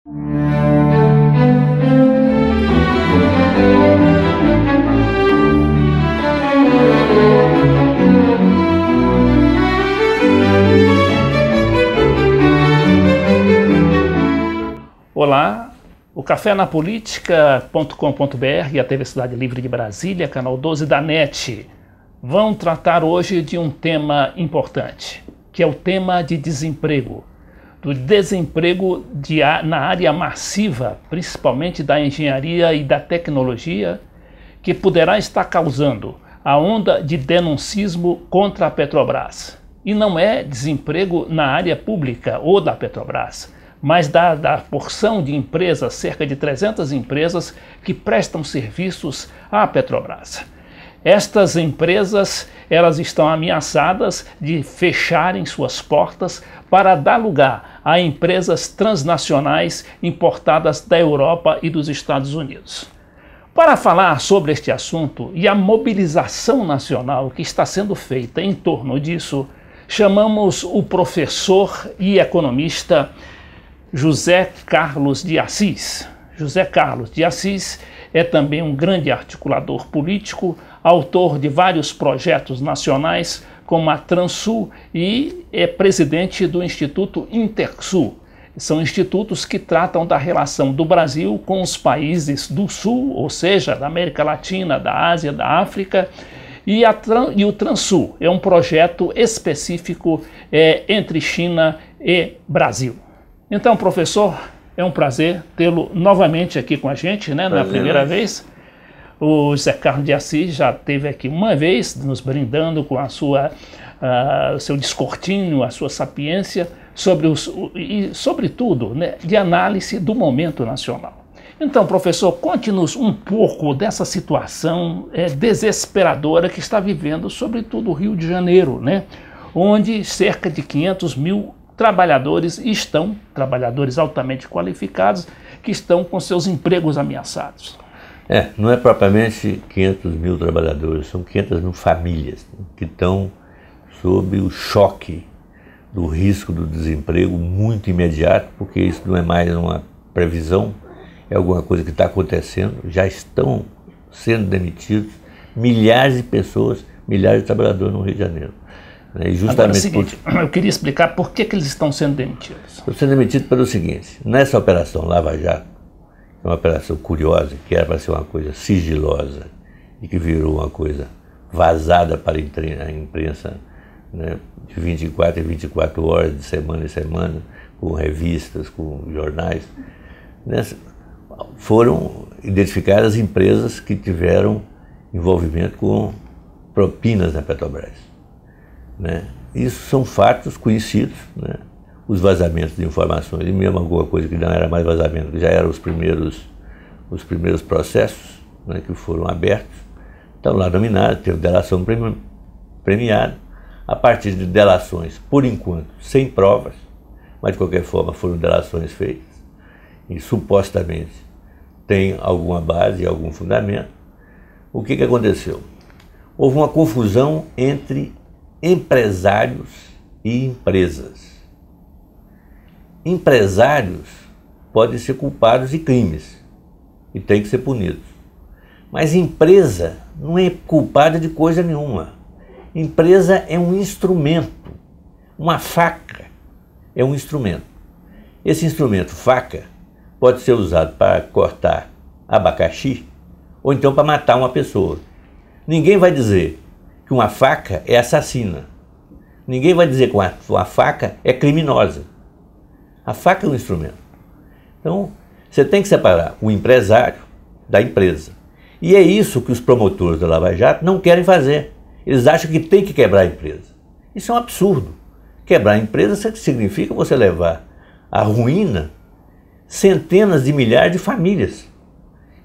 Olá, o cafénapolitica.com.br e a TV Cidade Livre de Brasília, canal 12 da NET, vão tratar hoje de um tema importante, que é o tema de desemprego. Do desemprego na área massiva, principalmente da engenharia e da tecnologia, que poderá estar causando a onda de denuncismo contra a Petrobras. E não é desemprego na área pública ou da Petrobras, mas da porção de empresas, cerca de 300 empresas que prestam serviços à Petrobras. Estas empresas, elas estão ameaçadas de fecharem suas portas para dar lugar a empresas transnacionais importadas da Europa e dos Estados Unidos. Para falar sobre este assunto e a mobilização nacional que está sendo feita em torno disso, chamamos o professor e economista José Carlos de Assis. José Carlos de Assis é também um grande articulador político, autor de vários projetos nacionais, como a Transul, e é presidente do Instituto Intersul. São institutos que tratam da relação do Brasil com os países do Sul, ou seja, da América Latina, da Ásia, da África, e o Transul é um projeto específico entre China e Brasil. Então, professor, é um prazer tê-lo novamente aqui com a gente, né? Não é a primeira vez. O José Carlos de Assis já esteve aqui uma vez, nos brindando com o seu discortinho, a sua sapiência, sobretudo, né, de análise do momento nacional. Então, professor, conte-nos um pouco dessa situação desesperadora que está vivendo, sobretudo o Rio de Janeiro, né? Onde cerca de 500 mil trabalhadores altamente qualificados, que estão com seus empregos ameaçados. Não é propriamente 500 mil trabalhadores, são 500 mil famílias, né, que estão sob o choque do risco do desemprego muito imediato, porque isso não é mais uma previsão, é alguma coisa que está acontecendo, já estão sendo demitidos milhares de pessoas, milhares de trabalhadores no Rio de Janeiro. E justamente agora, seguinte, eu queria explicar por que eles estão sendo demitidos. Estão sendo demitidos pelo seguinte: nessa operação Lava Jato, que é uma operação curiosa, que era para ser uma coisa sigilosa e que virou uma coisa vazada para a imprensa, né, de 24 em 24 horas, de semana em semana, com revistas, com jornais, foram identificadas empresas que tiveram envolvimento com propinas na Petrobras. Isso são fatos conhecidos, né? Os vazamentos de informações, e mesmo alguma coisa que não era mais vazamento, que já eram os primeiros processos, né, que foram abertos, estão lá nominados, teve delação premiada, a partir de delações, por enquanto, sem provas, mas de qualquer forma foram delações feitas, e supostamente tem alguma base, algum fundamento. O que aconteceu? Houve uma confusão entre empresários e empresas. Empresários podem ser culpados de crimes e têm que ser punidos. Mas empresa não é culpada de coisa nenhuma. Empresa é um instrumento. Uma faca é um instrumento. Esse instrumento, faca, pode ser usado para cortar abacaxi ou então para matar uma pessoa. Ninguém vai dizer que uma faca é assassina. Ninguém vai dizer que uma faca é criminosa. A faca é um instrumento. Então, você tem que separar o empresário da empresa. E é isso que os promotores da Lava Jato não querem fazer. Eles acham que tem que quebrar a empresa. Isso é um absurdo. Quebrar a empresa significa você levar à ruína centenas de milhares de famílias.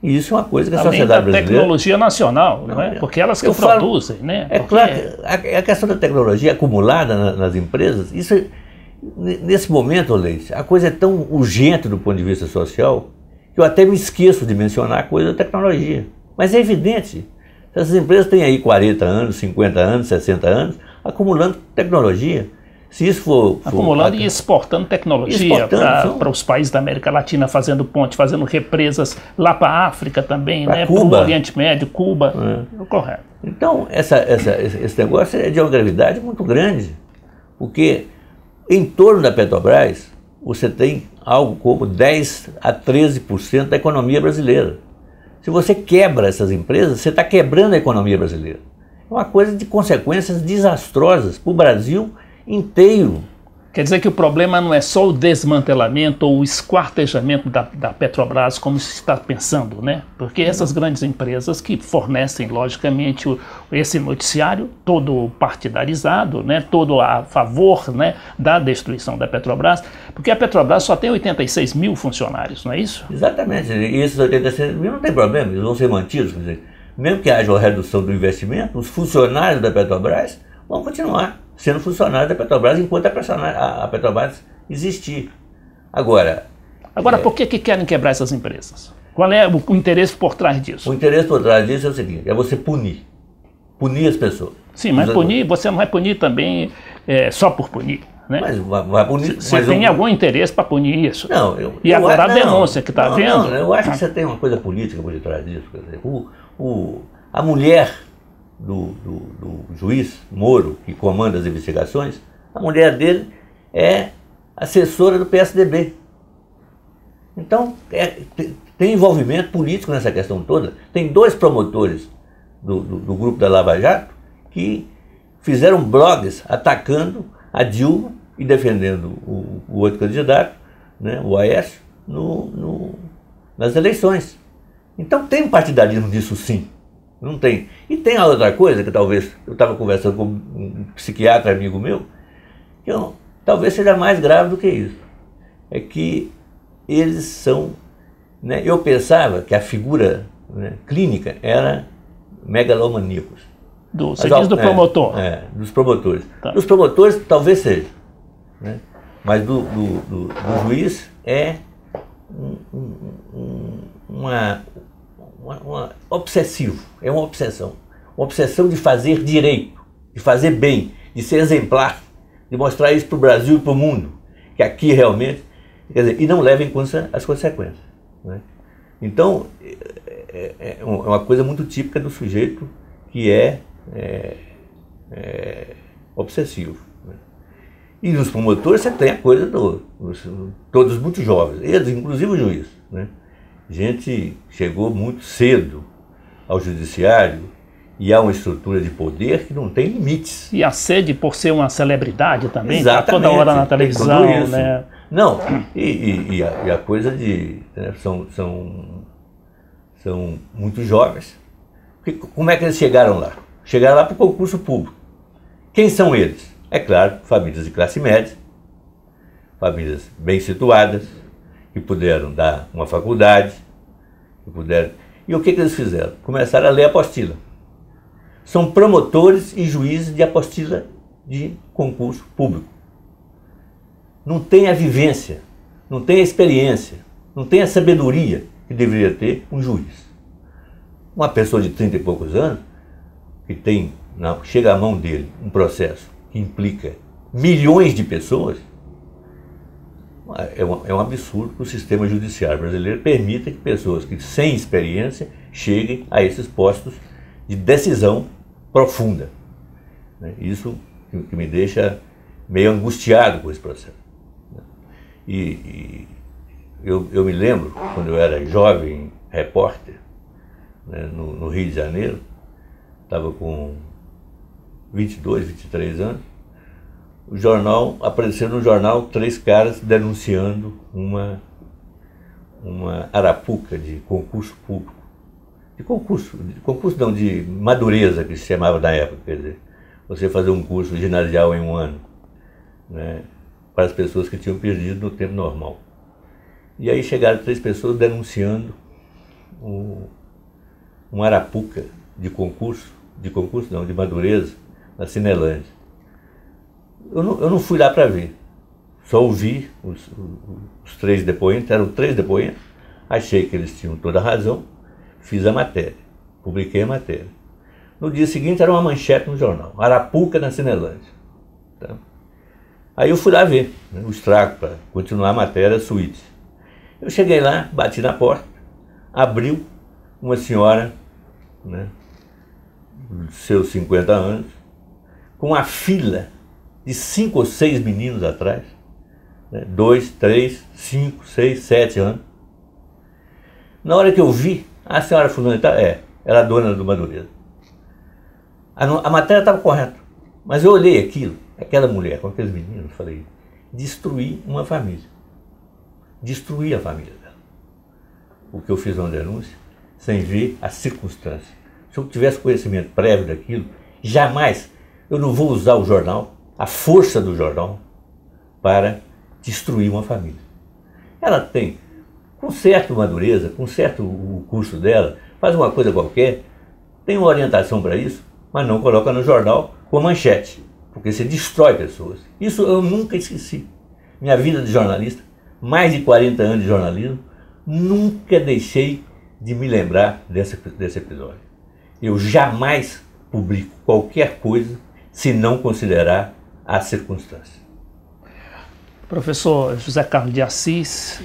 E isso é uma coisa que a sociedade brasileira... tecnologia nacional, não é? Porque elas que produzem, né? Claro que a questão da tecnologia acumulada nas empresas, isso, nesse momento, Leite, a coisa é tão urgente do ponto de vista social, que eu até me esqueço de mencionar a coisa da tecnologia. Mas é evidente, essas empresas têm aí 40 anos, 50 anos, 60 anos, acumulando tecnologia. Se isso for acumulando e exportando tecnologia para os países da América Latina, fazendo ponte, fazendo represas lá para a África também, né? Para o Oriente Médio, Cuba. Correto. Então, esse negócio é de uma gravidade muito grande, porque em torno da Petrobras você tem algo como 10 a 13% da economia brasileira. Se você quebra essas empresas, você está quebrando a economia brasileira. É uma coisa de consequências desastrosas para o Brasil inteiro. Quer dizer que o problema não é só o desmantelamento ou o esquartejamento da Petrobras, como se está pensando, né? Porque essas grandes empresas que fornecem, logicamente, esse noticiário todo partidarizado, né? Todo a favor, né? Da destruição da Petrobras, porque a Petrobras só tem 86 mil funcionários, não é isso? Exatamente, e esses 86 mil não tem problema, eles vão ser mantidos, quer dizer, mesmo que haja uma redução do investimento, os funcionários da Petrobras vão continuar sendo funcionários da Petrobras enquanto a Petrobras existir. Agora, por que querem quebrar essas empresas? Qual é o interesse por trás disso? O interesse por trás disso é o seguinte, é você punir as pessoas. Sim, mas você não vai punir também só por punir, né? Mas vai punir... Você tem algum interesse para punir isso? Não, agora a denúncia que está vendo... Não, eu acho que você tem uma coisa política por detrás disso. Quer dizer, a mulher do juiz Moro, que comanda as investigações, a mulher dele é assessora do PSDB. Então, tem envolvimento político nessa questão toda. Tem 2 promotores do grupo da Lava Jato que fizeram blogs atacando a Dilma e defendendo o outro candidato, né, o Aécio, nas eleições. Então tem um partidarismo disso sim. Não tem. E tem a outra coisa que talvez, eu estava conversando com um psiquiatra amigo meu, que talvez seja mais grave do que isso. É que eles são, né, eu pensava que a figura, né, clínica era megalomaníacos. Você diz do promotor? Dos promotores. Tá. Dos promotores talvez seja, né, mas do juiz é obsessivo, é uma obsessão de fazer direito, de fazer bem, de ser exemplar, de mostrar isso para o Brasil e para o mundo, que aqui realmente, quer dizer, e não leva em conta as consequências, né? Então, é uma coisa muito típica do sujeito que é obsessivo, né? E nos promotores você tem a coisa todos muito jovens, eles, inclusive o juiz, né? Gente chegou muito cedo ao judiciário e há uma estrutura de poder que não tem limites. E a sede por ser uma celebridade também, exatamente, tá toda hora na televisão, né? Não, e a coisa de... Né, são muito jovens. Como é que eles chegaram lá? Chegaram lá para o concurso público. Quem são eles? É claro, famílias de classe média, famílias bem situadas, que puderam dar uma faculdade, que puderam... E o que eles fizeram? Começaram a ler a apostila. São promotores e juízes de apostila de concurso público. Não tem a vivência, não tem a experiência, não tem a sabedoria que deveria ter um juiz. Uma pessoa de 30 e poucos anos, que chega à mão dele um processo que implica milhões de pessoas, é um absurdo que o sistema judiciário brasileiro permita que pessoas que sem experiência cheguem a esses postos de decisão profunda, né? Isso que me deixa meio angustiado com esse processo. E eu me lembro, quando eu era jovem repórter, né, no Rio de Janeiro, estava com 22, 23 anos, apareceu no jornal 3 caras denunciando uma arapuca de concurso público. De madureza, que se chamava na época, quer dizer, você fazer um curso ginasial em 1 ano, né, para as pessoas que tinham perdido no tempo normal. E aí chegaram 3 pessoas denunciando uma arapuca de madureza, na Cinelândia. Eu não fui lá para ver, só ouvi os 3 depoentes, eram 3 depoentes, achei que eles tinham toda a razão, fiz a matéria, publiquei a matéria. No dia seguinte era uma manchete no jornal, arapuca na Cinelândia. Tá? Aí eu fui lá ver, né, o estrago para continuar a matéria suíte. Eu cheguei lá, bati na porta, abriu uma senhora, né, dos seus 50 anos, com uma fila de 5 ou 6 meninos atrás, né, 2, 3, 5, 6, 7 anos. Na hora que eu vi, a senhora fulana era a dona do Madureza. A matéria estava correta, mas eu olhei aquilo, aquela mulher com aqueles meninos, falei, destruir uma família. Destruir a família dela. Porque eu fiz uma denúncia sem ver as circunstâncias. Se eu tivesse conhecimento prévio daquilo, jamais eu não vou usar o jornal, a força do jornal, para destruir uma família. Ela tem, com certa madureza, com certo o curso dela, faz uma coisa qualquer, tem uma orientação para isso, mas não coloca no jornal com manchete, porque você destrói pessoas. Isso eu nunca esqueci. Minha vida de jornalista, mais de 40 anos de jornalismo, nunca deixei de me lembrar desse episódio. Eu jamais publico qualquer coisa se não considerar as circunstâncias. Professor José Carlos de Assis,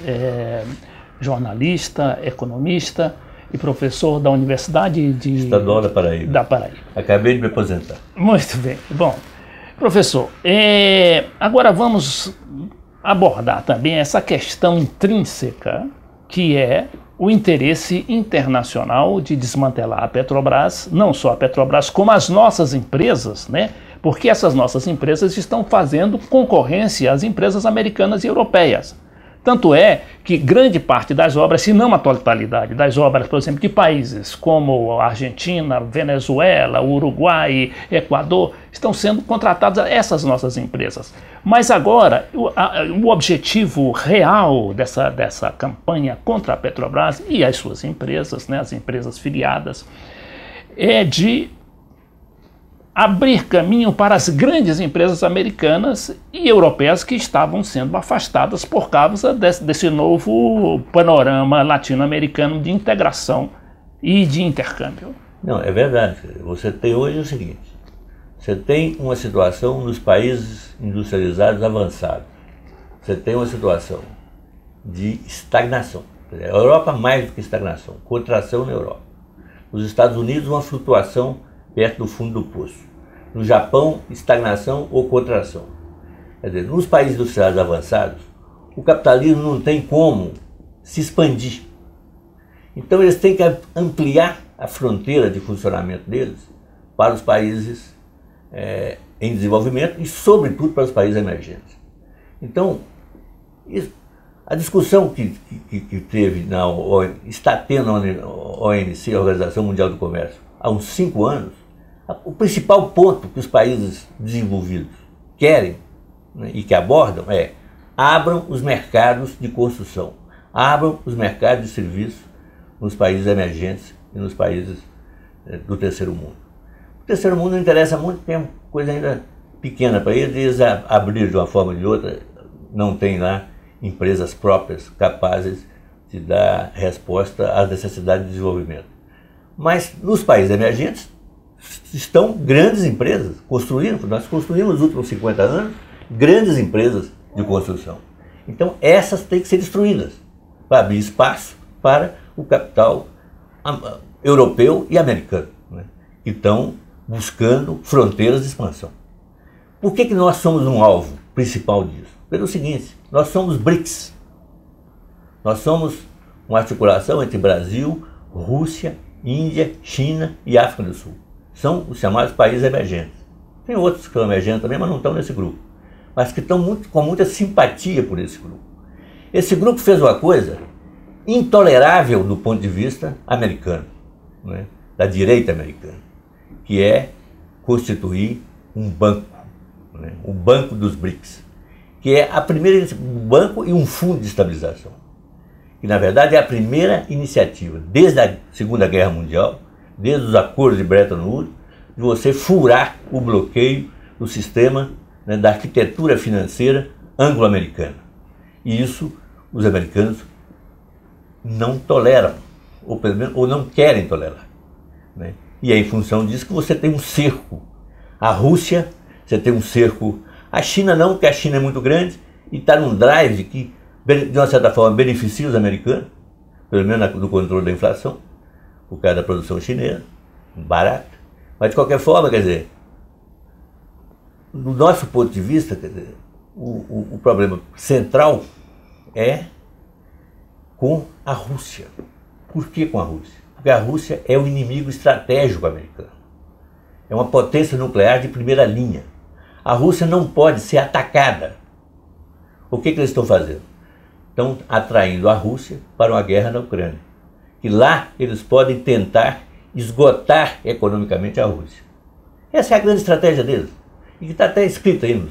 jornalista, economista e professor da Universidade Estadual da Paraíba. Acabei de me aposentar. Muito bem. Bom, professor, agora vamos abordar também essa questão intrínseca que é o interesse internacional de desmantelar a Petrobras, não só a Petrobras, como as nossas empresas, né? Porque essas nossas empresas estão fazendo concorrência às empresas americanas e europeias. Tanto é que grande parte das obras, se não a totalidade das obras, por exemplo, de países como a Argentina, Venezuela, Uruguai, Equador, estão sendo contratadas essas nossas empresas. Mas agora, o objetivo real dessa campanha contra a Petrobras e as suas empresas, né, as empresas filiadas, é de abrir caminho para as grandes empresas americanas e europeias que estavam sendo afastadas por causa desse novo panorama latino-americano de integração e de intercâmbio. Não, é verdade. Você tem hoje o seguinte, você tem uma situação nos países industrializados avançados, você tem uma situação de estagnação. A Europa mais do que estagnação, contração na Europa. Nos Estados Unidos uma flutuação perto do fundo do poço. No Japão, estagnação ou contração. Quer dizer, nos países industriais avançados, o capitalismo não tem como se expandir. Então eles têm que ampliar a fronteira de funcionamento deles para os países em desenvolvimento e, sobretudo, para os países emergentes. Então, a discussão que teve está tendo na OMC, a Organização Mundial do Comércio, há uns 5 anos, o principal ponto que os países desenvolvidos querem, né, e que abordam abram os mercados de construção, abram os mercados de serviço nos países emergentes e nos países do terceiro mundo. O terceiro mundo não interessa muito, tem coisa ainda pequena para eles abrir de uma forma ou de outra, não tem lá empresas próprias capazes de dar resposta às necessidades de desenvolvimento. Mas nos países emergentes estão grandes empresas, nós construímos nos últimos 50 anos grandes empresas de construção. Então essas têm que ser destruídas para abrir espaço para o capital europeu e americano, né, que estão buscando fronteiras de expansão. Por que nós somos um alvo principal disso? Pelo seguinte, nós somos BRICS. Nós somos uma articulação entre Brasil, Rússia, Índia, China e África do Sul. São os chamados países emergentes. Tem outros que são emergentes também, mas não estão nesse grupo. Mas que estão com muita simpatia por esse grupo. Esse grupo fez uma coisa intolerável do ponto de vista americano, né, da direita americana, que é constituir um banco, né, o Banco dos BRICS, que é um banco e um fundo de estabilização, que na verdade é a primeira iniciativa, desde a Segunda Guerra Mundial, desde os acordos de Bretton Woods, de você furar o bloqueio do sistema, né, da arquitetura financeira anglo-americana. E isso os americanos não toleram, ou não querem tolerar, né? E é em função disso que você tem um cerco. A Rússia, você tem um cerco A China não, porque a China é muito grande e está num drive que, de uma certa forma, beneficia os americanos, pelo menos no controle da inflação, por causa da produção chinesa, barata. Mas, de qualquer forma, quer dizer, do nosso ponto de vista, quer dizer, o problema central é com a Rússia. Por que com a Rússia? Porque a Rússia é o inimigo estratégico americano. É uma potência nuclear de primeira linha. A Rússia não pode ser atacada. O que eles estão fazendo? Estão atraindo a Rússia para uma guerra na Ucrânia. E lá eles podem tentar esgotar economicamente a Rússia. Essa é a grande estratégia deles. E que está até escrita aí.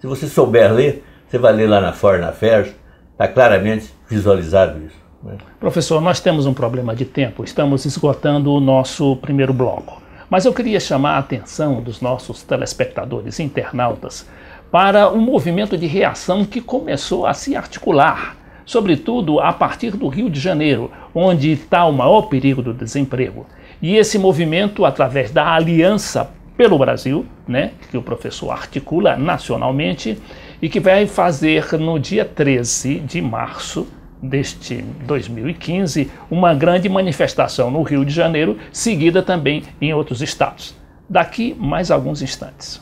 Se você souber ler, você vai ler lá na Foreign Affairs, está claramente visualizado isso. Né? Professor, nós temos um problema de tempo, estamos esgotando o nosso primeiro bloco. Mas eu queria chamar a atenção dos nossos telespectadores, internautas, para um movimento de reação que começou a se articular, sobretudo a partir do Rio de Janeiro, onde está o maior perigo do desemprego. E esse movimento, através da Aliança pelo Brasil, né, que o professor articula nacionalmente, e que vai fazer no dia 13 de março deste 2015, uma grande manifestação no Rio de Janeiro, seguida também em outros estados. Daqui mais alguns instantes.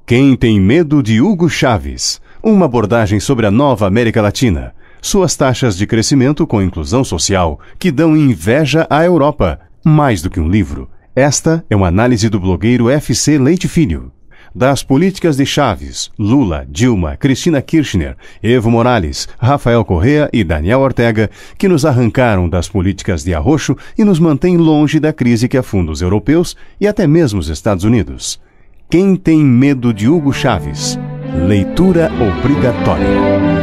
Quem tem medo de Hugo Chávez? Uma abordagem sobre a nova América Latina. Suas taxas de crescimento com inclusão social, que dão inveja à Europa. Mais do que um livro, esta é uma análise do blogueiro FC Leite Filho. Das políticas de Chávez, Lula, Dilma, Cristina Kirchner, Evo Morales, Rafael Correa e Daniel Ortega, que nos arrancaram das políticas de arroxo e nos mantêm longe da crise que afunda os europeus e até mesmo os Estados Unidos. Quem tem medo de Hugo Chávez? Leitura obrigatória.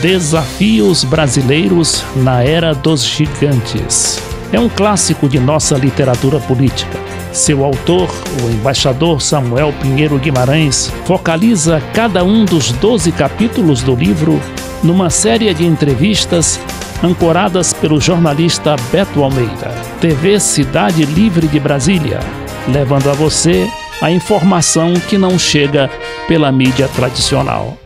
Desafios brasileiros na era dos gigantes. É um clássico de nossa literatura política. Seu autor, o embaixador Samuel Pinheiro Guimarães, focaliza cada um dos 12 capítulos do livro numa série de entrevistas ancoradas pelo jornalista Beto Almeida, TV Cidade Livre de Brasília, levando a você a informação que não chega pela mídia tradicional.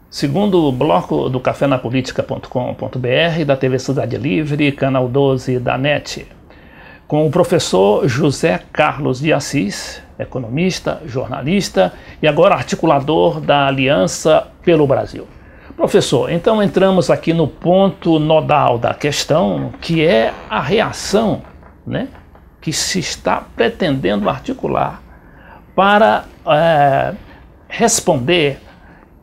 Segundo o bloco do cafenapolitica.com.br, da TV Cidade Livre, canal 12 da NET, com o professor José Carlos de Assis, economista, jornalista e agora articulador da Aliança pelo Brasil. Professor, então entramos aqui no ponto nodal da questão, que é a reação, né, que se está pretendendo articular para responder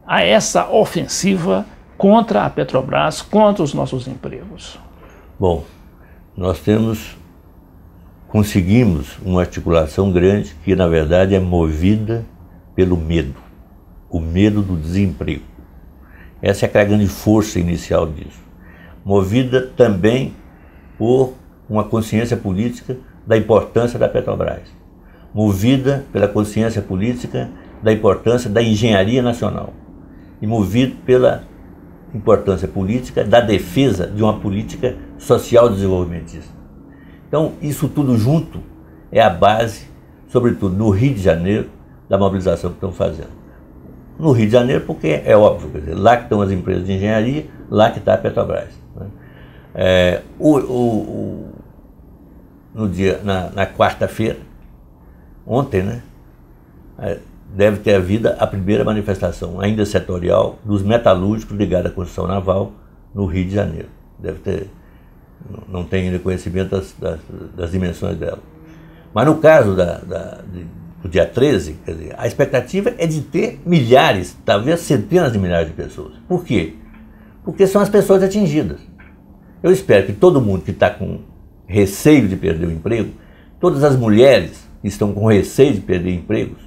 a essa ofensiva contra a Petrobras, contra os nossos empregos. Bom, nós conseguimos uma articulação grande que, na verdade, é movida pelo medo, o medo do desemprego. Essa é a grande força inicial disso. Movida também por uma consciência política da importância da Petrobras. Movida pela consciência política da importância da engenharia nacional. E movido pela importância política da defesa de uma política social desenvolvimentista. Então, isso tudo junto é a base, sobretudo no Rio de Janeiro, da mobilização que estão fazendo. No Rio de Janeiro, porque é óbvio, quer dizer, lá que estão as empresas de engenharia, lá que está a Petrobras. Né? Na quarta-feira, ontem, né? Deve ter havido a primeira manifestação, ainda setorial, dos metalúrgicos ligados à construção naval no Rio de Janeiro. Deve ter, não tenho ainda conhecimento das dimensões dela. Mas no caso do dia 13, quer dizer, a expectativa é de ter milhares, talvez centenas de milhares de pessoas. Por quê? Porque são as pessoas atingidas. Eu espero que todo mundo que está com receio de perder o emprego, todas as mulheres que estão com receio de perder empregos,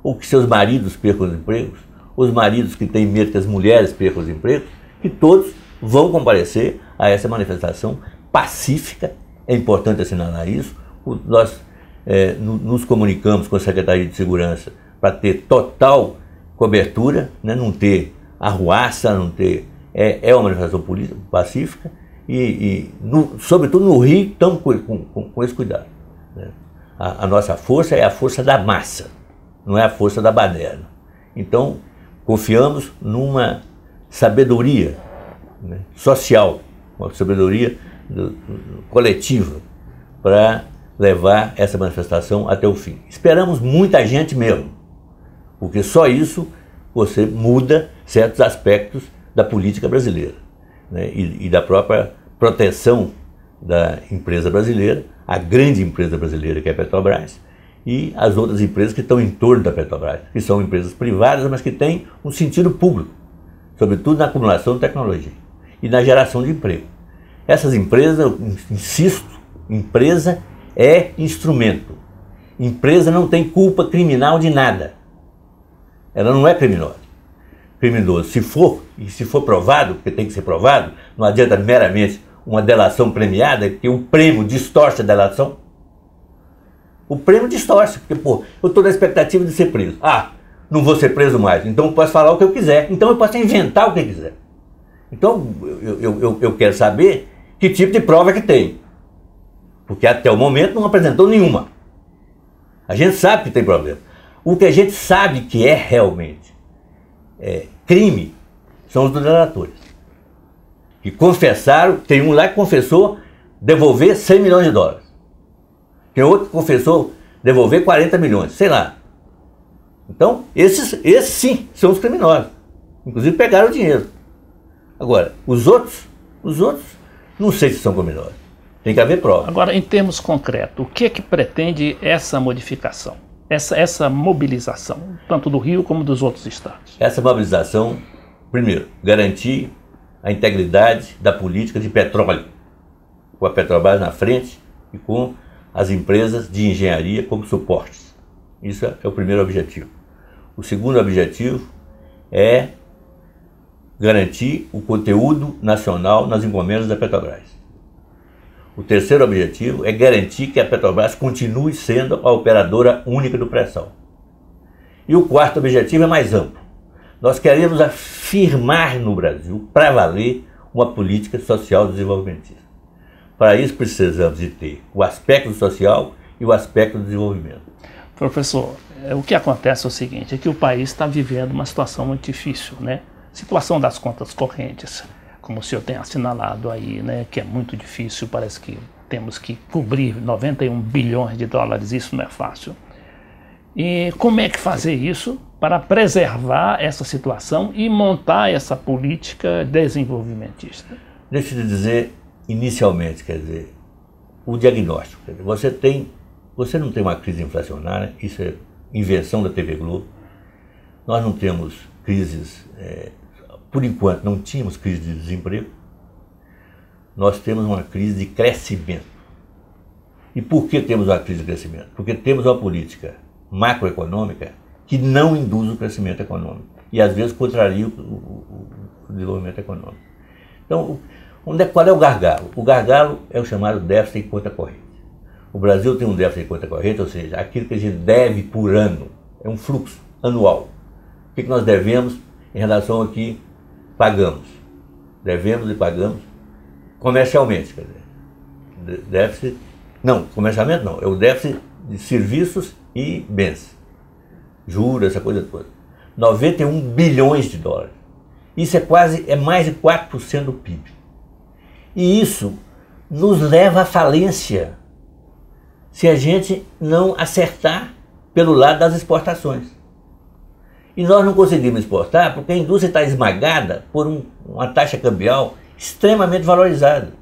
ou que seus maridos percam os empregos, os maridos que têm medo que as mulheres percam os empregos, que todos vão comparecer a essa manifestação pacífica. É importante assinalar isso. Nós nos comunicamos com a Secretaria de Segurança para ter total cobertura, né? Não ter arruaça, não ter... É uma manifestação política pacífica sobretudo no Rio, estamos com esse cuidado, né? A nossa força é a força da massa, não é a força da baderna. Então, confiamos numa sabedoria, né, social, uma sabedoria coletiva para levar essa manifestação até o fim. Esperamos muita gente mesmo, porque só isso você muda certos aspectos da política brasileira, né, e da própria proteção da empresa brasileira, a grande empresa brasileira que é a Petrobras, e as outras empresas que estão em torno da Petrobras, que são empresas privadas, mas que têm um sentido público, sobretudo na acumulação de tecnologia e na geração de emprego. Essas empresas, eu insisto, empresa é instrumento. Empresa não tem culpa criminal de nada. Ela não é criminosa. Criminoso, se for provado, porque tem que ser provado, não adianta meramente uma delação premiada, porque o prêmio distorce a delação. O prêmio distorce, porque, pô, eu estou na expectativa de ser preso. Ah, não vou ser preso mais, então eu posso falar o que eu quiser, então eu posso inventar o que eu quiser. Então, eu quero saber que tipo de prova que tem, porque até o momento não apresentou nenhuma. A gente sabe que tem problema. O que a gente sabe que é realmente crime são os delatores, que confessaram. Tem um lá que confessou devolver 100 milhões de dólares. Tem outro que confessou devolver 40 milhões, sei lá. Então, esses sim são os criminosos. Inclusive pegaram o dinheiro. Agora, os outros, não sei se são criminosos. Tem que haver prova. Agora, em termos concretos, o que é que pretende essa modificação? Essa mobilização, tanto do Rio como dos outros estados? Essa mobilização, primeiro, garantir a integridade da política de petróleo, com a Petrobras na frente e com as empresas de engenharia como suportes. Isso é o primeiro objetivo. O segundo objetivo é garantir o conteúdo nacional nas encomendas da Petrobras. O terceiro objetivo é garantir que a Petrobras continue sendo a operadora única do pré-sal. E o quarto objetivo é mais amplo. Nós queremos afirmar no Brasil, para valer, uma política social desenvolvimentista. Para isso precisamos de ter o aspecto social e o aspecto do desenvolvimento. Professor, o que acontece é o seguinte, é que o país está vivendo uma situação muito difícil, né? Situação das contas correntes, como o senhor tem assinalado aí, né, que é muito difícil, parece que temos que cobrir 91 bilhões de dólares, isso não é fácil. E como é que fazer isso para preservar essa situação e montar essa política desenvolvimentista? Deixa eu dizer, inicialmente, quer dizer, o diagnóstico. Quer dizer, você não tem uma crise inflacionária, isso é invenção da TV Globo. Nós não temos crises... Por enquanto, não tínhamos crise de desemprego, nós temos uma crise de crescimento. E por que temos uma crise de crescimento? Porque temos uma política macroeconômica que não induz o crescimento econômico e, às vezes, contraria o desenvolvimento econômico. Então, qual é o gargalo? O gargalo é o chamado déficit em conta corrente. O Brasil tem um déficit em conta corrente, ou seja, aquilo que a gente deve por ano, é um fluxo anual. O que nós devemos em relação ao que pagamos, devemos e pagamos comercialmente, quer dizer, déficit, não, comercialmente não, é o déficit de serviços e bens, juros, essa coisa toda, 91 bilhões de dólares, isso é mais de 4% do PIB, e isso nos leva à falência, se a gente não acertar pelo lado das exportações. E nós não conseguimos exportar porque a indústria está esmagada por uma taxa cambial extremamente valorizada.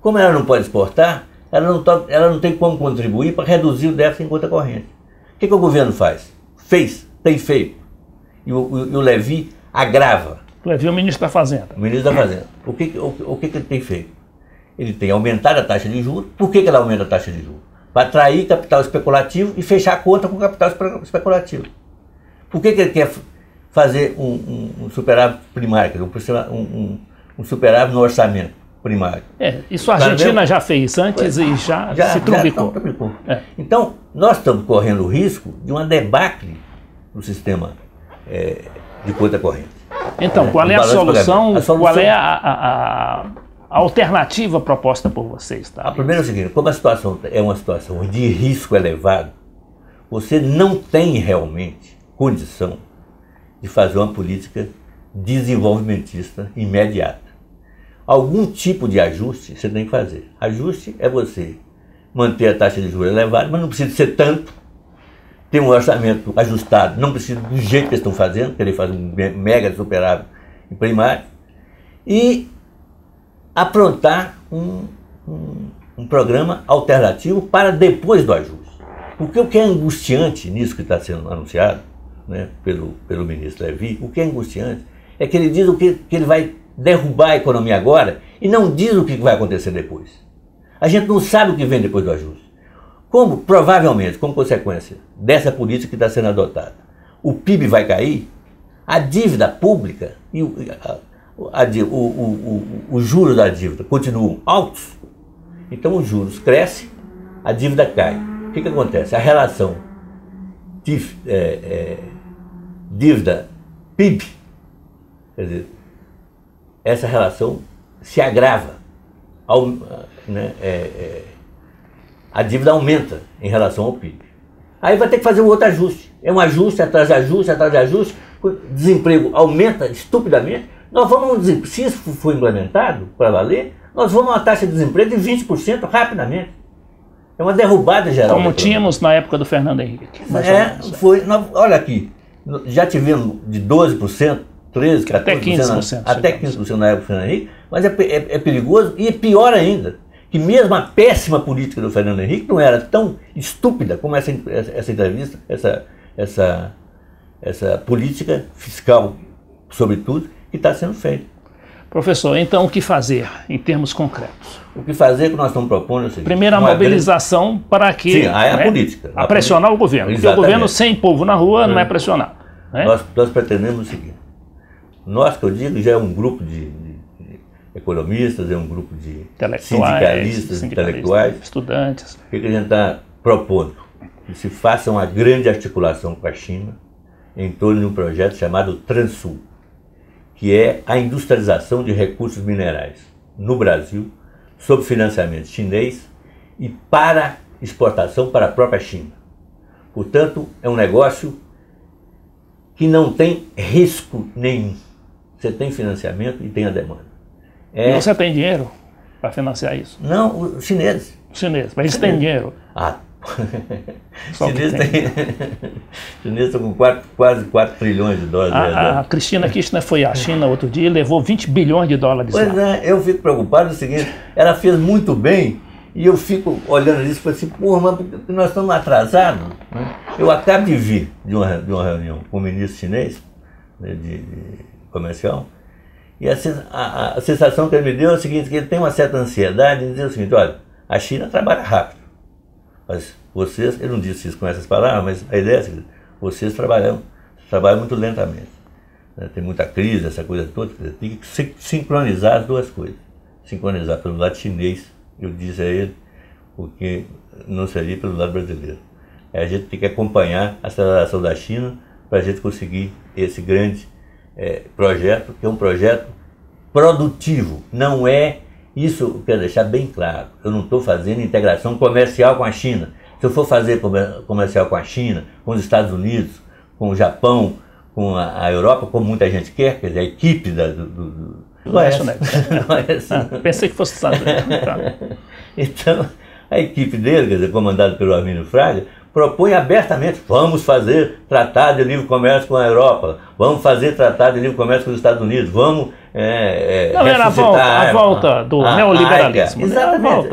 Como ela não pode exportar, ela não tem como contribuir para reduzir o déficit em conta corrente. O que o governo faz? Tem feito. E o Levi agrava. O Levi é o ministro da Fazenda. O ministro da Fazenda. O que ele tem feito? Ele tem aumentado a taxa de juros. Por que ele aumenta a taxa de juros? Para atrair capital especulativo e fechar a conta com capital especulativo. Por que ele quer fazer um superávit primário, quer dizer, um superávit no orçamento primário. Isso a Argentina já fez antes e já se truncou. Então, nós estamos correndo o risco de uma debacle no sistema de conta corrente. Então, qual é a solução? Qual é a alternativa proposta por vocês? Tá? A primeira é o seguinte: como a situação é uma situação de risco elevado, você não tem realmente condição de fazer uma política desenvolvimentista imediata. Algum tipo de ajuste você tem que fazer. Ajuste é você manter a taxa de juros elevada, mas não precisa ser tanto. Ter um orçamento ajustado, não precisa do jeito que eles estão fazendo, querer fazer um mega superávit em primário, e aprontar um programa alternativo para depois do ajuste. Porque o que é angustiante nisso que está sendo anunciado, né, pelo ministro Levi, o que é angustiante é que ele diz que ele vai derrubar a economia agora e não diz o que vai acontecer depois. A gente não sabe o que vem depois do ajuste. Provavelmente, como consequência dessa política que está sendo adotada, o PIB vai cair, a dívida pública e os juros da dívida continuam altos, então os juros crescem, a dívida cai. O que acontece? A relação dívida-PIB, quer dizer, essa relação se agrava, a dívida aumenta em relação ao PIB. Aí vai ter que fazer um outro ajuste. É um ajuste atrás de ajuste, atrás de ajuste. O desemprego aumenta estupidamente. Se isso for implementado para valer, nós vamos a uma taxa de desemprego de 20% rapidamente. É uma derrubada geral. Como tínhamos na época do Fernando Henrique. Olha aqui, já tivemos de 12%, 13%, 14%, até 15%. Até 15% na época do Fernando Henrique, mas é perigoso e é pior ainda. Que mesmo a péssima política do Fernando Henrique não era tão estúpida como essa entrevista, essa política fiscal, sobretudo, que está sendo feita. Professor, então o que fazer em termos concretos? O que fazer que nós estamos propondo é o seguinte: primeiro, a mobilização para que... Sim, a política. A pressionar o governo. Porque o governo sem povo na rua não é pressionar. Né? Nós pretendemos o seguinte: nós, que eu digo, já é um grupo de economistas, é um grupo de sindicalistas, intelectuais, estudantes. O que a gente está propondo? Que se faça uma grande articulação com a China em torno de um projeto chamado Transul, que é a industrialização de recursos minerais no Brasil, sob financiamento chinês e para exportação para a própria China. Portanto, é um negócio que não tem risco nenhum. Você tem financiamento e tem a demanda. E você tem dinheiro para financiar isso? Não, os chineses. Os chineses, mas eles têm dinheiro. Chineses estão com quase 4 trilhões de dólares. A Cristina Kirchner foi à China outro dia e levou 20 bilhões de dólares. Pois é, eu fico preocupado, é o seguinte: ela fez muito bem e eu fico olhando isso e falo assim, porra, mas nós estamos atrasados. Né? Eu acabo de vir de uma reunião com o ministro chinês, né, de comercial, e a sensação que ele me deu é o seguinte: que ele tem uma certa ansiedade em dizer o seguinte: olha, a China trabalha rápido, mas vocês, ele não disse isso com essas palavras, mas a ideia é a seguinte: vocês trabalham muito lentamente, né? Tem muita crise, essa coisa toda, tem que sincronizar as duas coisas, sincronizar pelo lado chinês, eu disse a ele, porque não seria pelo lado brasileiro. A gente tem que acompanhar a aceleração da China para a gente conseguir esse grande projeto, que é um projeto produtivo. Não é isso, eu quero deixar bem claro, eu não estou fazendo integração comercial com a China. Se eu for fazer comercial com a China, com os Estados Unidos, com o Japão, com a Europa, como muita gente quer, quer dizer, a equipe não é assim. Pensei que fosse Estados Unidos. Então, a equipe dele, quer dizer, comandada pelo Armínio Fraga, propõe abertamente: vamos fazer tratado de livre comércio com a Europa, vamos fazer tratado de livre comércio com os Estados Unidos, vamos não, era a volta do neoliberalismo. Exatamente.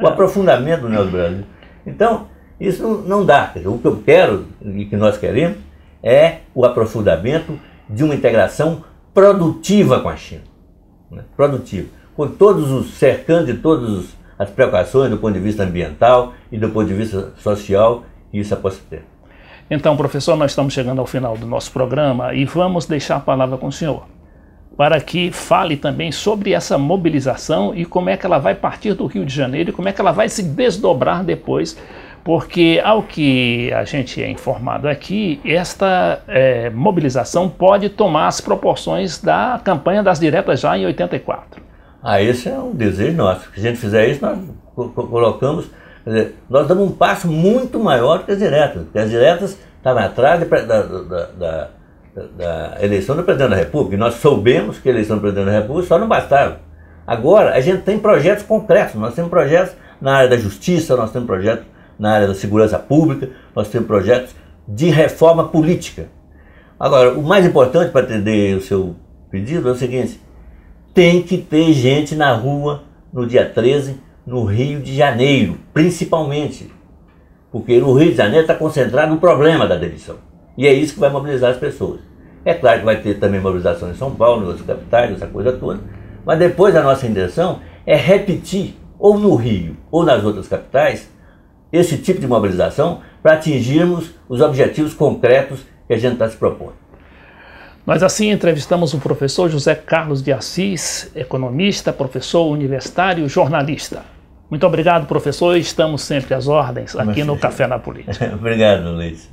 O aprofundamento do neoliberalismo. Então, isso não dá. Quer dizer, o que eu quero e que nós queremos é o aprofundamento de uma integração produtiva com a China. Né? Produtiva. Com todos os cercando de todas as precauções do ponto de vista ambiental e do ponto de vista social que isso possa ter. Então, professor, nós estamos chegando ao final do nosso programa e vamos deixar a palavra com o senhor, para que fale também sobre essa mobilização e como é que ela vai partir do Rio de Janeiro e como é que ela vai se desdobrar depois, porque ao que a gente é informado aqui, esta mobilização pode tomar as proporções da campanha das diretas já em 84. Esse é um desejo nosso. Se a gente fizer isso, nós colocamos, quer dizer, nós damos um passo muito maior que as diretas, porque as diretas estavam atrás da eleição do presidente da República, e nós soubemos que a eleição do presidente da República só não bastava. Agora, a gente tem projetos concretos, nós temos projetos na área da justiça, nós temos projetos na área da segurança pública, nós temos projetos de reforma política. Agora, o mais importante para atender o seu pedido é o seguinte: tem que ter gente na rua no dia 13, no Rio de Janeiro, principalmente, porque no Rio de Janeiro está concentrado o problema da demissão. E é isso que vai mobilizar as pessoas. É claro que vai ter também mobilização em São Paulo, nas outras capitais, essa coisa toda, mas depois a nossa intenção é repetir, ou no Rio, ou nas outras capitais, esse tipo de mobilização para atingirmos os objetivos concretos que a gente está se propondo. Nós assim entrevistamos o professor José Carlos de Assis, economista, professor universitário, jornalista. Muito obrigado, professor, estamos sempre às ordens aqui no Café na Política. Obrigado, Luiz.